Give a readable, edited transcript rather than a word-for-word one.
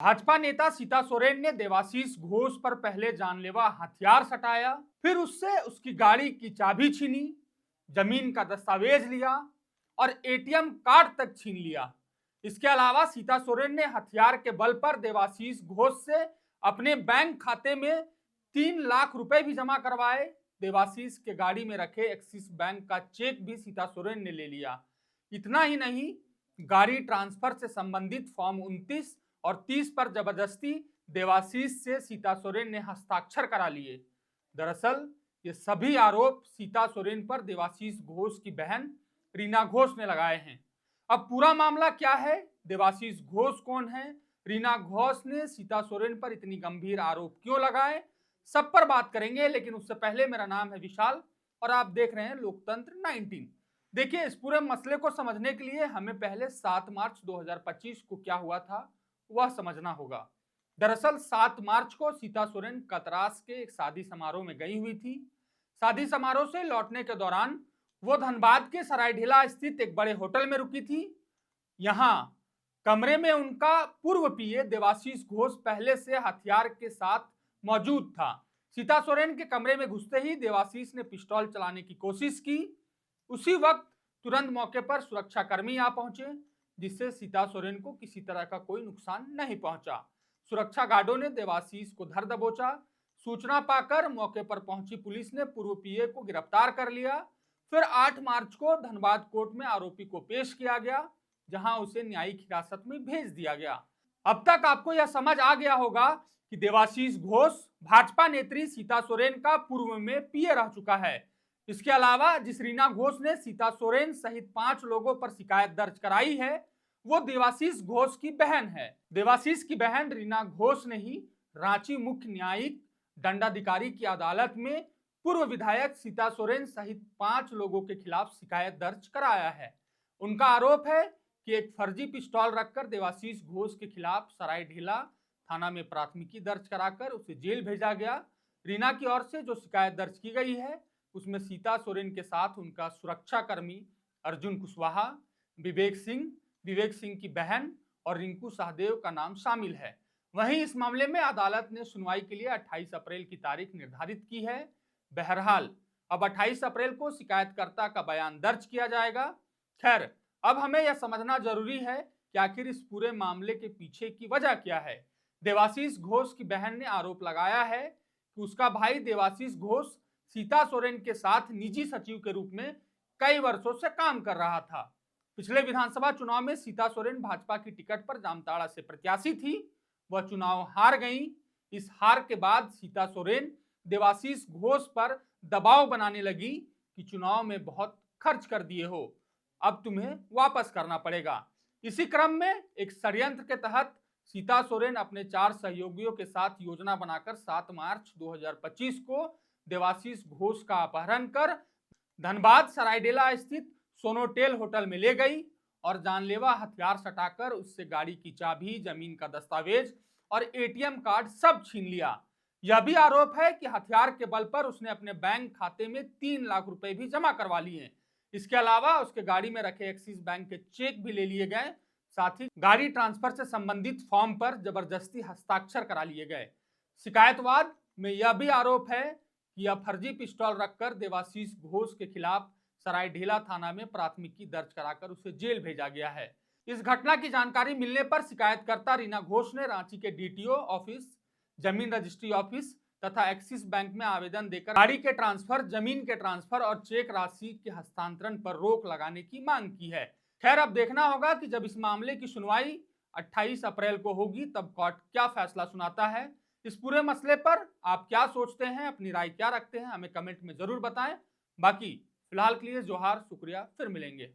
भाजपा नेता सीता सोरेन ने देवाशीष घोष पर पहले जानलेवा हथियार सटाया, फिर उससे उसकी गाड़ी की चाबी छीनी, जमीन का दस्तावेज लिया और एटीएम कार्ड तक छीन लिया। इसके अलावा सीता सोरेन ने हथियार के बल पर देवाशीष घोष से अपने बैंक खाते में 3 लाख रुपए भी जमा करवाए। देवाशीष के गाड़ी में रखे एक्सिस बैंक का चेक भी सीता सोरेन ने ले लिया। इतना ही नहीं, गाड़ी ट्रांसफर से संबंधित फॉर्म 29 और 30 पर जबरदस्ती देवाशीष से सीता सोरेन ने हस्ताक्षर करा लिए। दरअसल ये सभी आरोप सीता सोरेन पर देवाशीष घोष की बहन रीना घोष ने लगाए हैं। अब पूरा मामला क्या है, देवाशीष घोष कौन है, रीना घोष ने सीता सोरेन पर इतनी गंभीर आरोप क्यों लगाए, सब पर बात करेंगे। लेकिन उससे पहले मेरा नाम है विशाल और आप देख रहे हैं लोकतंत्र 19। देखिए, इस पूरे मसले को समझने के लिए हमें पहले 7 मार्च 2025 को क्या हुआ था वह समझना होगा। दरअसल 7 मार्च को सीता सोरेन कतरास के एक शादी समारोह में गई हुई थी। शादी समारोह से लौटने के दौरान वो धनबाद के सरायढेला स्थित एक बड़े होटल में रुकी थी। यहाँ कमरे में उनका पूर्व पीए देवाशीष घोष पहले से हथियार के साथ मौजूद था। सीता सोरेन के कमरे में घुसते ही देवाशीष ने पिस्तौल चलाने की कोशिश की। उसी वक्त तुरंत मौके पर सुरक्षाकर्मी आ पहुंचे, जिससे सीता सोरेन को किसी तरह का कोई नुकसान नहीं पहुंचा। सुरक्षा गार्डों ने देवाशीष को धर दबोचा। सूचना पाकर मौके पर पहुंची पुलिस ने पूर्व पीए को गिरफ्तार कर लिया। फिर 8 मार्च को धनबाद कोर्ट में आरोपी को पेश किया गया, जहां उसे न्यायिक हिरासत में भेज दिया गया। अब तक आपको यह समझ आ गया होगा कि देवाशीष घोष भाजपा नेत्री सीता सोरेन का पूर्व में पीए रह चुका है। इसके अलावा जिस रीना घोष ने सीता सोरेन सहित 5 लोगों पर शिकायत दर्ज कराई है, वो देवाशीष घोष की बहन है। देवाशीष की बहन रीना घोष ने ही रांची मुख्य न्यायिक दंडाधिकारी की अदालत में पूर्व विधायक सीता सोरेन सहित 5 लोगों के खिलाफ शिकायत दर्ज कराया है। उनका आरोप है कि एक फर्जी पिस्तौल रखकर देवाशीष घोष के खिलाफ सरायढेला थाना में प्राथमिकी दर्ज कराकर उसे जेल भेजा गया। रीना की ओर से जो शिकायत दर्ज की गई है, उसमें सीता सोरेन के साथ उनका सुरक्षाकर्मी अर्जुन कुशवाहा, विवेक सिंह की बहन और रिंकू सहदेव का नाम शामिल है। वहीं इस मामले में अदालत ने सुनवाई के लिए 28 अप्रैल की तारीख निर्धारित की है। बहरहाल अब 28 अप्रैल को शिकायतकर्ता का बयान दर्ज किया जाएगा। खैर, अब हमें यह समझना जरूरी है कि आखिर इस पूरे मामले के पीछे की वजह क्या है। देवाशीष घोष की बहन ने आरोप लगाया है कि उसका भाई देवाशीष घोष सीता सोरेन के साथ निजी सचिव के रूप में कई वर्षों से काम कर रहा था। पिछले विधानसभा चुनाव में सीता सोरेन भाजपा की टिकट पर जामताड़ा से प्रत्याशी थी। वह चुनाव हार गईं। इस हार के बाद सीता सोरेन देवाशीष घोष पर दबाव बनाने लगी कि चुनाव में बहुत खर्च कर दिए हो, अब तुम्हें वापस करना पड़ेगा। इसी क्रम में एक षड्यंत्र के तहत सीता सोरेन अपने 4 सहयोगियों के साथ योजना बनाकर 7 मार्च 2025 को देवाशीष घोष का अपहरण कर धनबाद सरायढेला स्थित सोनोटेल होटल में ले गई और जानलेवा हथियार सटाकर उससे गाड़ी की चाबी, जमीन का दस्तावेज और एटीएम कार्ड सब छीन लिया। यह भी आरोप है कि हथियार के बल पर उसने अपने बैंक खाते में 3 लाख रुपए भी जमा करवा लिए। इसके अलावा उसके गाड़ी में रखे एक्सिस बैंक के चेक भी ले लिए गए। साथ ही गाड़ी ट्रांसफर से संबंधित फॉर्म पर जबरदस्ती हस्ताक्षर करा लिए गए। शिकायतवाद में यह भी आरोप है कि यह फर्जी पिस्तौल रखकर देवाशीष घोष के खिलाफ सरायढेला थाना में प्राथमिकी दर्ज कराकर उसे जेल भेजा गया है। इस घटना की जानकारी मिलने पर शिकायतकर्ता रीना घोष ने रांची के डीटीओ ऑफिस, जमीन रजिस्ट्री ऑफिस तथा एक्सिस बैंक में आवेदन देकर गाड़ी के ट्रांसफर, जमीन के ट्रांसफर और चेक राशि के हस्तांतरण पर रोक लगाने की मांग की है। खैर, अब देखना होगा कि जब इस मामले की सुनवाई 28 अप्रैल को होगी तब कोर्ट क्या फैसला सुनाता है। इस पूरे मसले पर आप क्या सोचते हैं, अपनी राय क्या रखते हैं, हमें कमेंट में जरूर बताएं। बाकी फिलहाल के लिए जोहार, शुक्रिया, फिर मिलेंगे।